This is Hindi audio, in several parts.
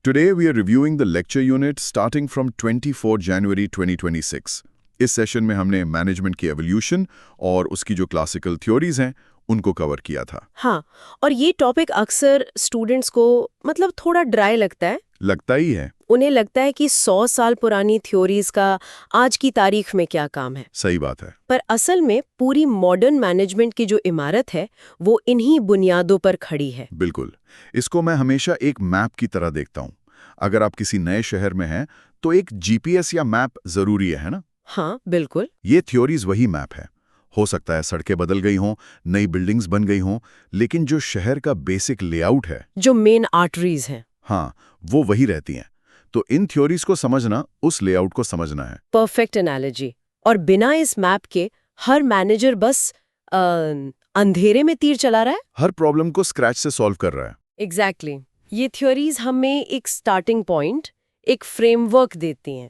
Today we are reviewing the lecture unit starting from 24 January 2026. इस सेशन में हमने मैनेजमेंट की एवोल्यूशन और उसकी जो क्लासिकल थ्योरीज हैं उनको कवर किया था। हाँ, और ये टॉपिक अक्सर स्टूडेंट्स को थोड़ा ड्राई लगता है। लगता ही है। उन्हें लगता है कि 100 साल पुरानी थ्योरीज का आज की तारीख में क्या काम है। सही बात है। पर असल में पूरी मॉडर्न मैनेजमेंट की जो इमारत है वो इन्हीं बुनियादों पर खड़ी है। बिल्कुल। इसको मैं हमेशा एक मैप की तरह देखता हूँ। अगर आप किसी नए शहर में हैं तो एक जीपीएस या मैप जरूरी है ना? हाँ, बिल्कुल। ये थ्योरीज वही मैप है। हो सकता है सड़कें बदल गई हों, नई बिल्डिंग्स बन गई हों, लेकिन जो शहर का बेसिक लेआउट है, जो मेन आर्टरीज हैं, हाँ, वो वही रहती हैं। तो इन थ्योरीज को समझना उस लेआउट को समझना है। Perfect analogy. और बिना इस मैप के हर मैनेजर बस अंधेरे में तीर चला रहा है। हर प्रॉब्लम को स्क्रैच से सॉल्व कर रहा है। एग्जैक्टली। ये थ्योरीज हमें एक स्टार्टिंग पॉइंट, एक फ्रेमवर्क देती हैं।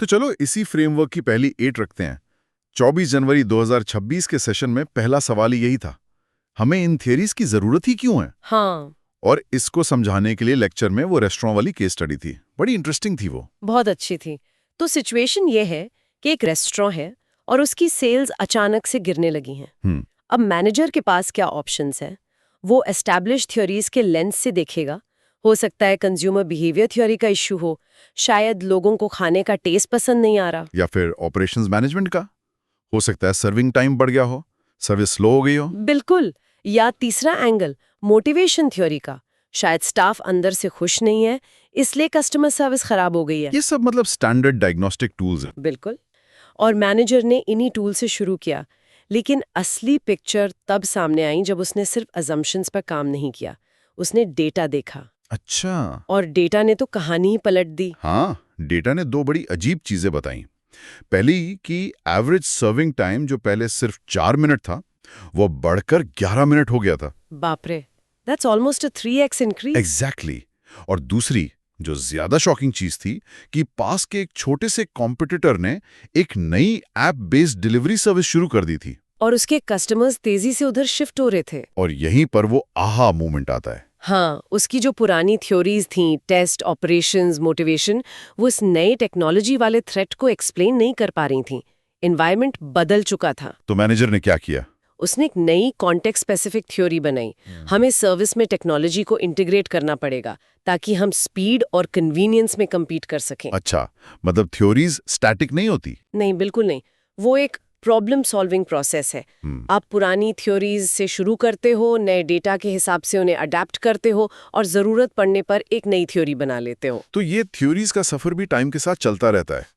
तो चलो इसी फ्रेमवर्क की पहली 8 रखते हैं। 24 जनवरी 2026 के सेशन में पहला सवाल ही यही था, हमें इन थियरीज की जरूरत ही क्यों है? हाँ। और इसको समझाने के लिए लेक्चर में वो रेस्टोरेंट वाली केस स्टडी थी। बड़ी इंटरेस्टिंग थी वो। बहुत अच्छी थी। तो सिचुएशन ये है कि एक रेस्टोरेंट है और उसकी सेल्स अचानक से गिरने लगी हैं। अब मैनेजर के पास क्या ऑप्शंस हैं? वो एस्टैब्लिश थ्योरीज के लेंस से देखेगा। हो सकता है कंज्यूमर बिहेवियर थ्योरी का इश्यू हो, शायद लोगों को खाने का टेस्ट पसंद नहीं आ रहा, या फिर ऑपरेशंस मैनेजमेंट का। हो सकता है सर्विंग टाइम बढ़ गया हो, सर्विस स्लो हो गई हो। बिल्कुल। या तीसरा एंगल मोटिवेशन थ्योरी का, शायद स्टाफ अंदर से खुश नहीं है इसलिए कस्टमर सर्विस खराब हो गई है। ये सब स्टैंडर्ड डायग्नोस्टिक टूल्स हैं। बिल्कुल। और मैनेजर ने इन्हीं टूल से शुरू किया, लेकिन असली पिक्चर तब सामने आई जब उसने सिर्फ अजम्पशंस पर काम नहीं किया, उसने डेटा देखा। अच्छा। और डेटा ने तो कहानी ही पलट दी। हाँ, डेटा ने दो बड़ी अजीब चीजें बताई। पहली कि एवरेज सर्विंग टाइम जो पहले सिर्फ 4 मिनट था वो बढ़कर 11 मिनट हो गया था। बाप रे, that's almost a 3x increase. Exactly. और दूसरी जो ज्यादा शॉकिंग चीज थी कि पास के एक छोटे से कॉम्पिटिटर ने एक नई ऐप बेस्ड डिलीवरी सर्विस शुरू कर दी थी। और उसके कस्टमर्स तेजी से उधर शिफ्ट हो रहे थे। और यहीं पर वो आहा मूवमेंट आता है। हाँ, उसकी जो पुरानी थ्योरीज थीं, टेस्ट, ऑपरेशंस, मोटिवेशन, वो इस नए टेक्नोलॉजी वाले थ्रेट को एक्सप्लेन नहीं कर पा रही थीं। एनवायरनमेंट बदल चुका था। तो मैनेजर ने क्या किया? उसने एक नई कॉन्टेक्स्ट स्पेसिफिक थ्योरी बनाई। हमें सर्विस में टेक्नोलॉजी को इंटीग्रेट करना पड़ेगा ताकि हम स्पीड और कन्वीनियंस में compete कर सकें। अच्छा, थ्योरीज स्टैटिक नहीं होती? नहीं, बिल्कुल नहीं। वो एक प्रॉब्लम सॉल्विंग प्रोसेस है। आप पुरानी थ्योरीज से शुरू करते हो, नए डेटा के हिसाब से उन्हें अडेप्ट करते हो और जरूरत पड़ने पर एक नई थ्योरी बना लेते हो। तो ये थ्योरीज का सफर भी टाइम के साथ चलता रहता है।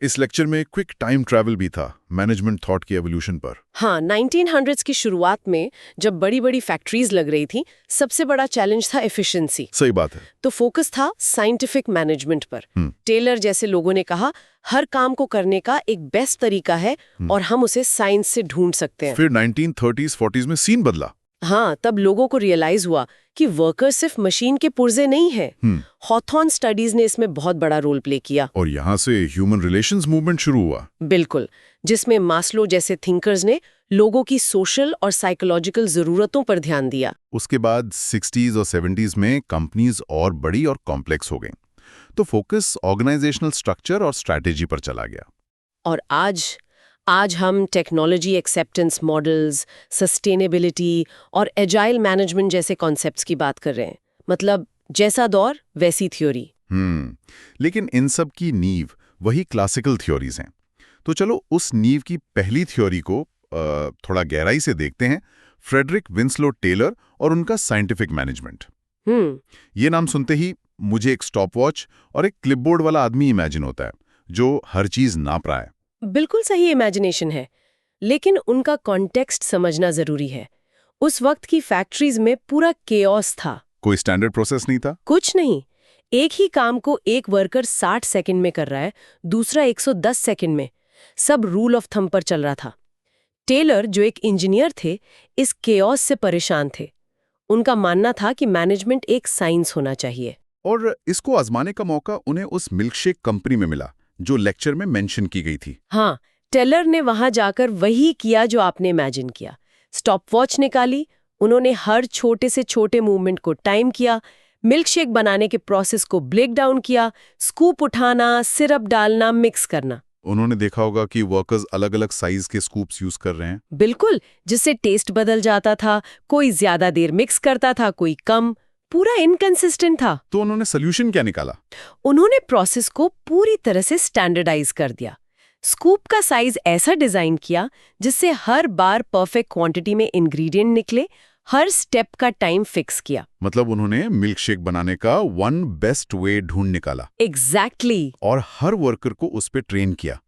इस लेक्चर में क्विक टाइम ट्रैवल भी था मैनेजमेंट थॉट की एवोल्यूशन पर। हाँ, 1900s की शुरुआत में जब बड़ी बड़ी फैक्ट्रीज लग रही थी, सबसे बड़ा चैलेंज था एफिशिएंसी। सही बात है। तो फोकस था साइंटिफिक मैनेजमेंट पर। टेलर जैसे लोगों ने कहा हर काम को करने का एक बेस्ट तरीका है और हम उसे साइंस से ढूंढ सकते हैं। फिर 1930s-40s में सीन बदला। हाँ, तब लोगों को रियलाइज हुआ कि वर्कर सिर्फ मशीन के पुर्जे नहीं हैं। हॉथॉर्न स्टडीज ने इसमें बहुत बड़ा रोल प्ले किया। और यहाँ से ह्यूमन रिलेशंस मूवमेंट शुरू हुआ। बिल्कुल, जिसमें मास्लो जैसे थिंकर्स ने लोगों की सोशल और साइकोलॉजिकल जरूरतों पर ध्यान दिया। उसके बाद 60s और 70s में कंपनीज और बड़ी और कॉम्प्लेक्स हो गई, तो फोकस ऑर्गेनाइजेशनल स्ट्रक्चर और स्ट्रैटेजी पर चला गया। और आज हम टेक्नोलॉजी एक्सेप्टेंस मॉडल्स, सस्टेनेबिलिटी और एजाइल मैनेजमेंट जैसे कॉन्सेप्ट्स की बात कर रहे हैं। जैसा दौर वैसी थ्योरी। लेकिन इन सब की नींव वही क्लासिकल थ्योरीज हैं। तो चलो उस नींव की पहली थ्योरी को थोड़ा गहराई से देखते हैं। फ्रेडरिक विंसलो टेलर और उनका साइंटिफिक मैनेजमेंट। ये नाम सुनते ही मुझे एक स्टॉपवॉच और एक क्लिपबोर्ड वाला आदमी इमेजिन होता है जो हर चीज नाप रहा है। बिल्कुल सही इमेजिनेशन है, लेकिन उनका कॉन्टेक्स्ट समझना जरूरी है। उस वक्त की फैक्ट्रीज में पूरा केओस था। कोई स्टैंडर्ड प्रोसेस नहीं था। कुछ नहीं। एक ही काम को एक वर्कर 60 सेकंड में कर रहा है, दूसरा 110 सेकंड में। सब रूल ऑफ थंब पर चल रहा था। टेलर जो एक इंजीनियर थे, इस केओस से परेशान थे। उनका मानना था कि मैनेजमेंट एक साइंस होना चाहिए। और इसको आजमाने का मौका उन्हें उस मिल्कशेक कंपनी में मिला जो लेक्चर में मेंशन की गई थी। हाँ, टेलर ने वहां जाकर वही किया जो आपने इमेजिन किया। स्टॉपवॉच निकाली, उन्होंने हर छोटे से छोटे मूवमेंट को टाइम किया, मिल्क शेक बनाने के प्रोसेस को ब्रेक डाउन किया, स्कूप उठाना, सिरप डालना, मिक्स करना। उन्होंने देखा होगा कि वर्कर्स अलग-अलग साइज के स्कूप्स यूज कर रहे हैं। बिल्कुल, जिससे टेस्ट बदल जाता था, कोई ज्यादा देर मिक्स करता था, कोई कम, पूरा इनकंसिस्टेंट था। तो उन्होंने सोल्यूशन क्या निकाला? उन्होंने प्रोसेस को पूरी तरह से स्टैंडर्डाइज कर दिया। स्कूप का साइज ऐसा डिजाइन किया जिससे हर बार परफेक्ट क्वांटिटी में इंग्रेडिएंट निकले, हर स्टेप का टाइम फिक्स किया। मतलब उन्होंने मिल्क शेक बनाने का वन बेस्ट वे ढूंढ निकाला एग्जैक्टली। और हर वर्कर को उस पे ट्रेन किया।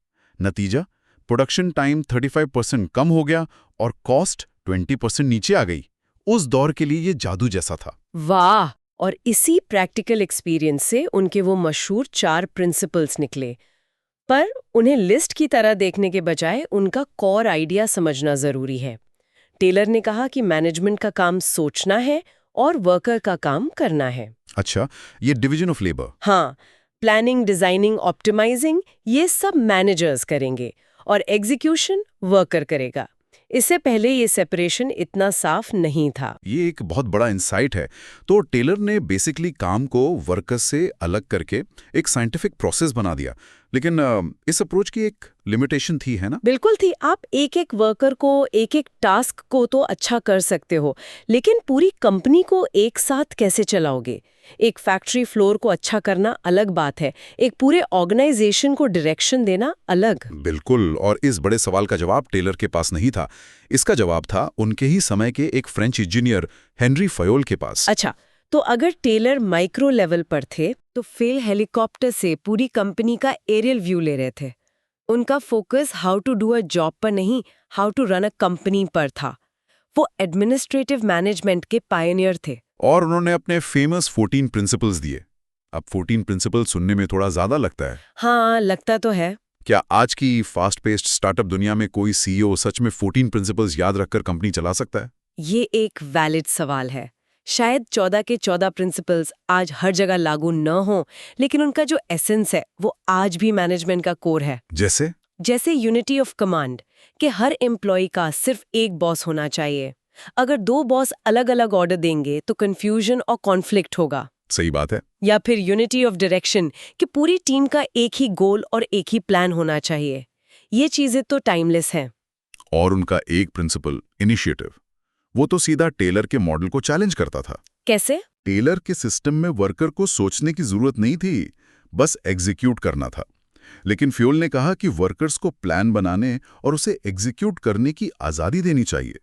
नतीजा, प्रोडक्शन टाइम 35% कम हो गया और कॉस्ट 20% नीचे आ गई। उस दौर के लिए ये जादू जैसा था। वाह! और इसी प्रैक्टिकल एक्सपीरियंस से उनके वो मशहूर 4 प्रिंसिपल्स निकले। पर उन्हें लिस्ट की तरह देखने के बजाय उनका कोर आइडिया समझना जरूरी है। टेलर ने कहा कि मैनेजमेंट का काम सोचना है और वर्कर का काम करना है। अच्छा, ये डिवीजन ऑफ लेबर। हाँ, प्लानिंग, डिजाइनिंग, ऑप्टिमाइजिंग, ये सब मैनेजर्स करेंगे और एग्जीक्यूशन वर्कर करेगा। इससे पहले ये सेपरेशन इतना साफ नहीं था। ये एक बहुत बड़ा इंसाइट है। तो टेलर ने बेसिकली काम को वर्कर्स से अलग करके एक साइंटिफिक प्रोसेस बना दिया। लेकिन इस अप्रोच की एक लिमिटेशन थी, है ना? बिल्कुल थी। आप एक एक वर्कर को, एक एक टास्क को तो अच्छा कर सकते हो, लेकिन पूरी कंपनी को एक साथ कैसे चलाओगे? एक फैक्ट्री फ्लोर को अच्छा करना अलग बात है, एक पूरे ऑर्गेनाइजेशन को डायरेक्शन देना अलग। बिल्कुल, और इस बड़े सवाल का जवाब टेलर के पास नहीं था। इसका जवाब था उनके ही समय के एक फ्रेंच इंजीनियर हेनरी फयोल के पास। अच्छा, तो अगर टेलर माइक्रो लेवल पर थे, तो फेल हेलीकॉप्टर से पूरी कंपनी का एरियल व्यू ले रहे थे। उनका focus how to do a job पर नहीं, how to run a company पर था। वो एडमिनिस्ट्रेटिव मैनेजमेंट के पायनियर थे। और उन्होंने अपने फेमस 14 प्रिंसिपल्स दिए। अब 14 प्रिंसिपल सुनने में थोड़ा ज्यादा लगता है। हाँ, लगता तो है। क्या आज की फास्ट पेस्ड स्टार्टअप दुनिया में कोई सीईओ सच में 14 प्रिंसिपल्स याद रखकर कंपनी चला सकता है? ये एक वैलिड सवाल है। शायद 14 के 14 प्रिंसिपल्स आज हर जगह लागू न हो, लेकिन उनका जो एसेंस है वो आज भी मैनेजमेंट का कोर है। जैसे यूनिटी ऑफ कमांड, कि हर एम्प्लॉय का सिर्फ एक बॉस होना चाहिए। अगर 2 बॉस अलग अलग ऑर्डर देंगे तो कंफ्यूजन और कॉन्फ्लिक्ट होगा। सही बात है। या फिर यूनिटी ऑफ डायरेक्शन, कि पूरी टीम का एक ही गोल और एक ही प्लान होना चाहिए। ये चीजें तो टाइमलेस हैं। और उनका एक प्रिंसिपल, इनिशिएटिव, वो तो सीधा टेलर के मॉडल को चैलेंज करता था। कैसे? टेलर के सिस्टम में वर्कर को सोचने की जरूरत नहीं थी, बस एग्जीक्यूट करना था। लेकिन फ्योल ने कहा कि वर्कर्स को प्लान बनाने और उसे एग्जीक्यूट करने की आजादी देनी चाहिए।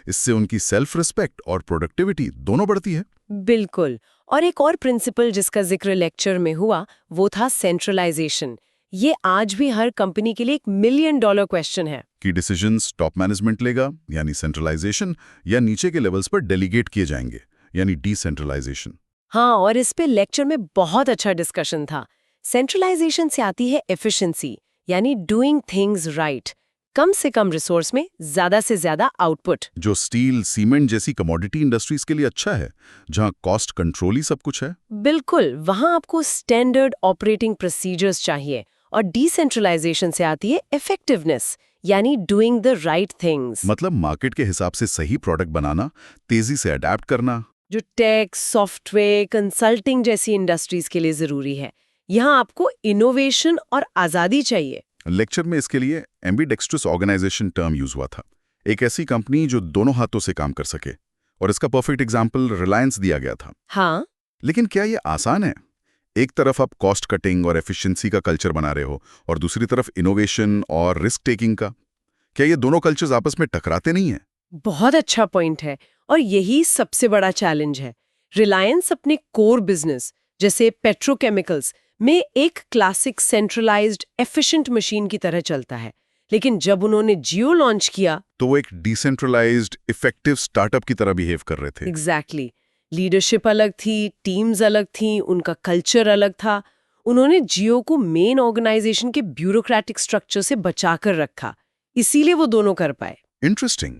इससे उनकी सेल्फ रिस्पेक्ट और प्रोडक्टिविटी दोनों बढ़ती है। बिल्कुल। और एक और प्रिंसिपल जिसका जिक्र लेक्चर में हुआ, वो था सेंट्रलाइजेशन। ये आज भी हर कंपनी के लिए एक $1 मिलियन क्वेश्चन है। कि डिसीजंस टॉप मैनेजमेंट लेगा, यानी सेंट्रलाइजेशन, या नीचे के लेवल्स पर डेलीगेट किए जाएंगे, यानी डिसेंट्रलाइजेशन। हाँ, और इस पे लेक्चर में बहुत अच्छा डिस्कशन था। सेंट्रलाइजेशन से आती है एफिशिएंसी, यानी डूइंग थिंग्स राइट, कम से कम रिसोर्स में ज्यादा से ज्यादा आउटपुट। जो स्टील, सीमेंट जैसी कमोडिटी इंडस्ट्रीज के लिए अच्छा है, जहां कॉस्ट कंट्रोल ही सब कुछ है। बिल्कुल, वहां आपको स्टैंडर्ड ऑपरेटिंग प्रोसीजर्स चाहिए। और डिसेंट्रलाइजेशन से आती है इफेक्टिवनेस, यानी डूइंग द राइट थिंग्स। मतलब मार्केट के हिसाब से सही प्रोडक्ट बनाना, तेजी से अडेप्ट करना। जो टेक, सॉफ्टवेयर, कंसल्टिंग जैसी इंडस्ट्रीज के लिए जरूरी है। यहाँ आपको इनोवेशन और आजादी चाहिए। लेक्चर में इसके लिए एम्बीडेक्स्ट्रस ऑर्गेनाइजेशन टर्म यूज हुआ था। एक ऐसी कंपनी जो दोनों हाथों से काम कर सके, और इसका परफेक्ट एग्जाम्पल रिलायंस दिया गया था। हाँ, लेकिन क्या ये आसान है? एक तरफ आप कॉस्ट कटिंग और एफिशिएंसी का कल्चर बना रहे हो, और दूसरी तरफ इनोवेशन और रिस्क टेकिंग का। क्या ये दोनों कल्चर्स आपस में टकराते नहीं हैं? बहुत अच्छा पॉइंट है, और यही सबसे बड़ा चैलेंज है। रिलायंस अपने कोर बिजनेस जैसे पेट्रोकेमिकल्स में एक क्लासिक सेंट्रलाइज्ड एफिशिएंट मशीन की तरह चलता है, लेकिन जब उन्होंने जियो लॉन्च किया तो वो एक डिसेंट्रलाइज्ड इफेक्टिव स्टार्टअप की तरह बिहेव कर रहे थे। एग्जैक्टली। लीडरशिप अलग थी, टीम्स अलग थी, उनका कल्चर अलग था। उन्होंने जियो को मेन ऑर्गेनाइजेशन के ब्यूरोक्रेटिक स्ट्रक्चर से बचाकर रखा, इसीलिए वो दोनों कर पाए। इंटरेस्टिंग।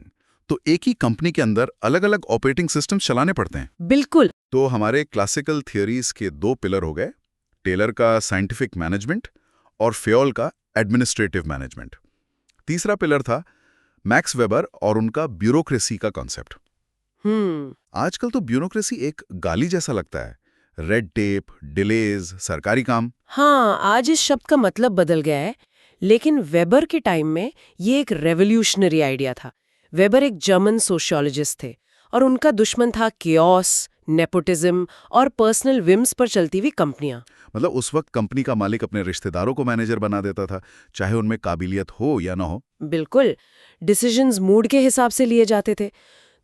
तो एक ही कंपनी के अंदर अलग अलग ऑपरेटिंग सिस्टम चलाने पड़ते हैं। बिल्कुल। तो हमारे क्लासिकल थियोरीज के 2 पिलर हो गए, टेलर का साइंटिफिक मैनेजमेंट और फ्योल का एडमिनिस्ट्रेटिव मैनेजमेंट। तीसरा पिलर था मैक्स वेबर और उनका ब्यूरोक्रेसी का कॉन्सेप्ट। आजकल तो ब्यूरोक्रेसी एक गाली जैसा लगता है, रेड टेप, डिलेज, सरकारी काम। हाँ, आज इस शब्द का मतलब बदल गया है, लेकिन वेबर के टाइम में ये एक रेवोल्यूशनरी आइडिया था। वेबर एक जर्मन सोशियोलॉजिस्ट थे और उनका दुश्मन था केओस, नेपोटिज्म और पर्सनल विम्स पर चलती हुई कंपनियां। मतलब उस वक्त कंपनी का मालिक अपने रिश्तेदारों को मैनेजर बना देता था, चाहे उनमें काबिलियत हो या ना हो। बिल्कुल, डिसीजंस मूड के हिसाब से लिए जाते थे।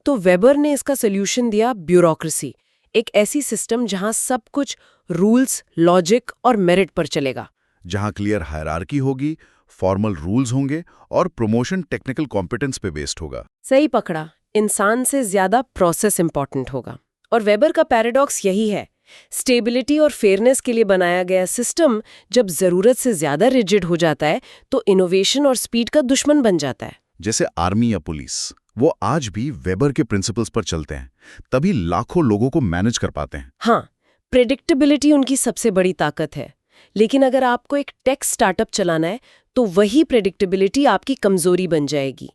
तो वेबर ने इसका सोल्यूशन दिया, ब्यूरोक्रेसी, एक ऐसी सिस्टम जहां सब कुछ रूल्स, लॉजिक और मेरिट पर चलेगा। जहां क्लियर हायरार्की होगी, फॉर्मल रूल्स होंगे और प्रमोशन टेक्निकल कॉम्पिटेंस पे बेस्ड होगा। सही पकड़ा, इंसान से ज्यादा प्रोसेस इंपॉर्टेंट होगा। और वेबर का पैराडॉक्स यही है, स्टेबिलिटी और फेयरनेस के लिए बनाया गया सिस्टम जब जरूरत से ज्यादा रिजिड हो जाता है तो इनोवेशन और स्पीड का दुश्मन बन जाता है। जैसे आर्मी या पुलिस, वो आज भी वेबर के प्रिंसिपल्स पर चलते हैं, तभी लाखों लोगों को मैनेज कर पाते हैं। हाँ, प्रेडिक्टेबिलिटी उनकी सबसे बड़ी ताकत है। लेकिन अगर आपको एक टेक स्टार्टअप चलाना है तो वही प्रेडिक्टेबिलिटी आपकी कमजोरी बन जाएगी।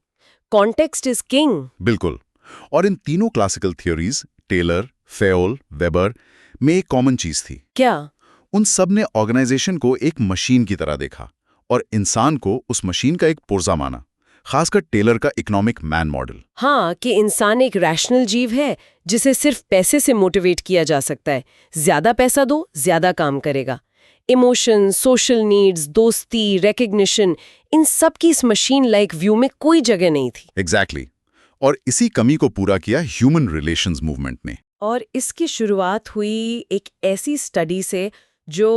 Context is king. बिल्कुल। और इन तीनों classical theories, Taylor, Fayol, Weber, में एक कॉमन चीज थी। क्या? उन सब ने ऑर्गेनाइजेशन को एक मशीन की तरह देखा और इंसान को उस मशीन का एक पुर्जा माना, खासकर टेलर का इकोनॉमिक मैन मॉडल। हाँ, कि इंसान एक रैशनल जीव है जिसे सिर्फ पैसे से मोटिवेट किया जा सकता है। ज्यादा पैसा दो, ज्यादा काम करेगा। इमोशन, सोशल नीड्स, दोस्ती, रिकग्निशन, इन सब की इस मशीन लाइक व्यू में कोई जगह नहीं थी। एग्जैक्टली। और इसी कमी को पूरा किया ह्यूमन रिलेशंस मूवमेंट ने। और इसकी शुरुआत हुई एक ऐसी स्टडी से जो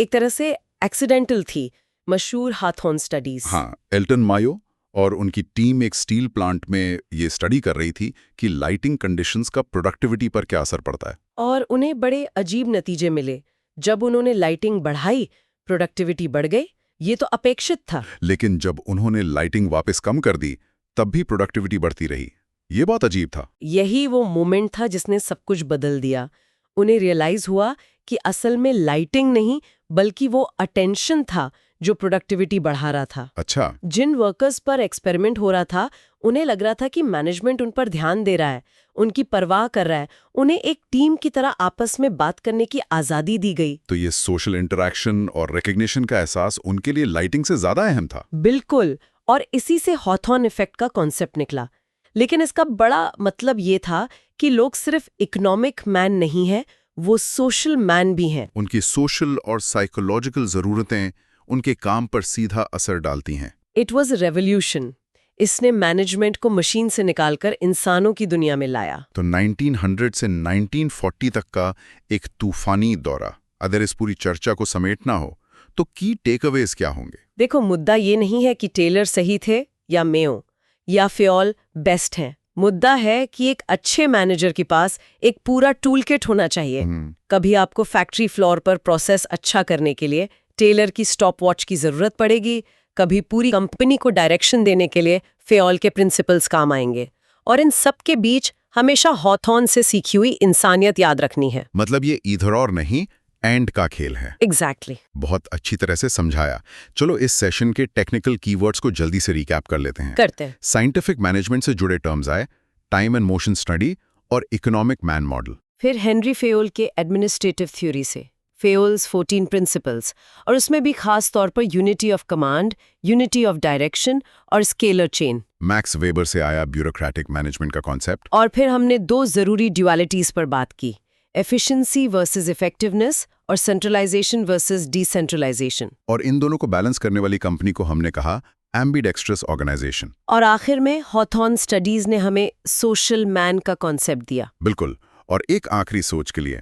एक तरह से एक्सीडेंटल थी, मशहूर हाथॉर्न स्टडीज। हाँ, एल्टन मायो और उनकी टीम एक स्टील प्लांट में ये स्टडी कर रही थी कि लाइटिंग कंडीशंस का प्रोडक्टिविटी पर क्या असर पड़ता है। और उन्हें बड़े अजीब नतीजे मिले। जब उन्होंने लाइटिंग बढ़ाई, प्रोडक्टिविटी बढ़ गई। ये तो अपेक्षित था। लेकिन जब उन्होंने लाइटिंग वापस कम कर दी, तब भी प्रोडक्टिविटी बढ़ती रही। ये बात अजीब था। यही वो मोमेंट था जिसने सब कुछ बदल दिया। उन्हें रियलाइज हुआ कि असल में लाइटिंग नहीं बल्कि वो अटेंशन था जो प्रोडक्टिविटी बढ़ा रहा था। अच्छा। जिन वर्कर्स पर एक्सपेरिमेंट हो रहा था, उन्हें लग रहा था कि मैनेजमेंट उन पर ध्यान दे रहा है, उनकी परवाह कर रहा है, उन्हें एक टीम की तरह आपस में बात करने की आजादी दी गई। तो ये सोशल इंटरैक्शन और रिकग्निशन का एहसास उनके लिए लाइटिंग से ज्यादा अहम था। बिल्कुल। और इसी से हॉथॉर्न इफेक्ट का कॉन्सेप्ट निकला। लेकिन इसका बड़ा मतलब ये था कि लोग सिर्फ इकोनॉमिक मैन नहीं है, वो सोशल मैन भी हैं। उनकी सोशल और साइकोलॉजिकल जरूरतें उनके काम पर सीधा असर डालती हैं। It was revolution. इसने मैनेजमेंट को मशीन से निकालकर इंसानों की दुनिया में लाया। तो 1900 से 1940 तक का एक तूफानी दौरा। अगर इस पूरी चर्चा को समेटना हो तो की टेकअवेज क्या होंगे? देखो, मुद्दा ये नहीं है कि टेलर सही थे या मेयो या फेयोल बेस्ट हैं। मुद्दा है कि एक अच्छे मैनेजर के पास एक पूरा टूल किट होना चाहिए। कभी आपको फैक्ट्री फ्लोर पर प्रोसेस अच्छा करने के लिए टेलर की स्टॉप वॉच की जरूरत पड़ेगी, कभी पूरी कंपनी को डायरेक्शन देने के लिए फेयोल के प्रिंसिपल्स काम आएंगे। और इन सब के बीच हमेशा हॉथॉर्न से सीखी हुई इंसानियत याद रखनी है। मतलब ये इधर और नहीं, एंड का खेल है। एग्जैक्टली। बहुत अच्छी तरह से समझाया। चलो इस सेशन के टेक्निकल कीवर्ड्स को जल्दी से रिकैप कर लेते हैं। करते हैं। साइंटिफिक मैनेजमेंट से जुड़े टर्म्स आए, टाइम एंड मोशन स्टडी और इकोनॉमिक मैन मॉडल। फिर हेनरी फेयोल के एडमिनिस्ट्रेटिव थ्योरी से फेयोल्स 14 प्रिंसिपल्स, और उसमें भी खास तौर पर unity of command, unity of direction और स्केलर चेन। मैक्स वेबर से आया ब्यूरोक्रेटिक मैनेजमेंट का कॉन्सेप्ट। और फिर हमने दो जरूरी ड्युअलिटीज पर बात की, एफिशिएंसी वर्सेस इफेक्टिवनेस और सेंट्रलाइजेशन वर्सेस डिसेंट्रलाइजेशन। और इन दोनों को बैलेंस करने वाली कंपनी को हमने कहा एम्बिडेक्स्ट्रस ऑर्गेनाइजेशन। और आखिर में हॉथॉर्न स्टडीज ने हमें सोशल मैन का कॉन्सेप्ट दिया। बिल्कुल। और एक आखिरी सोच के लिए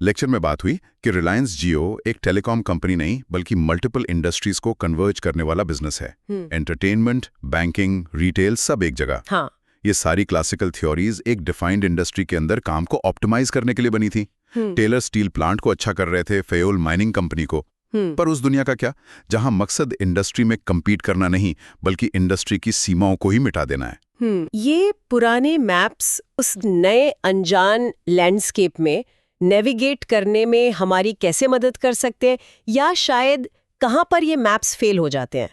लेक्चर में बात हुई कि रिलायंस जियो एक टेलीकॉम कंपनी नहीं बल्कि मल्टीपल इंडस्ट्रीज को कन्वर्ज करने वाला बिजनेस है। एंटरटेनमेंट, बैंकिंग, रिटेल, सब एक जगह। हाँ। ये सारी क्लासिकल थ्योरीज एक डिफाइंड इंडस्ट्री के अंदर काम को ऑप्टिमाइज करने के लिए बनी थी। टेलर स्टील प्लांट को अच्छा कर रहे थे, फेयोल माइनिंग कंपनी को। पर उस दुनिया का क्या जहां मकसद इंडस्ट्री में compete करना नहीं बल्कि इंडस्ट्री की सीमाओं को ही मिटा देना है। ये पुराने मैप्स उस नए अनजान लैंडस्केप में नेविगेट करने में हमारी कैसे मदद कर सकते हैं, या शायद कहां पर ये मैप्स फेल हो जाते हैं?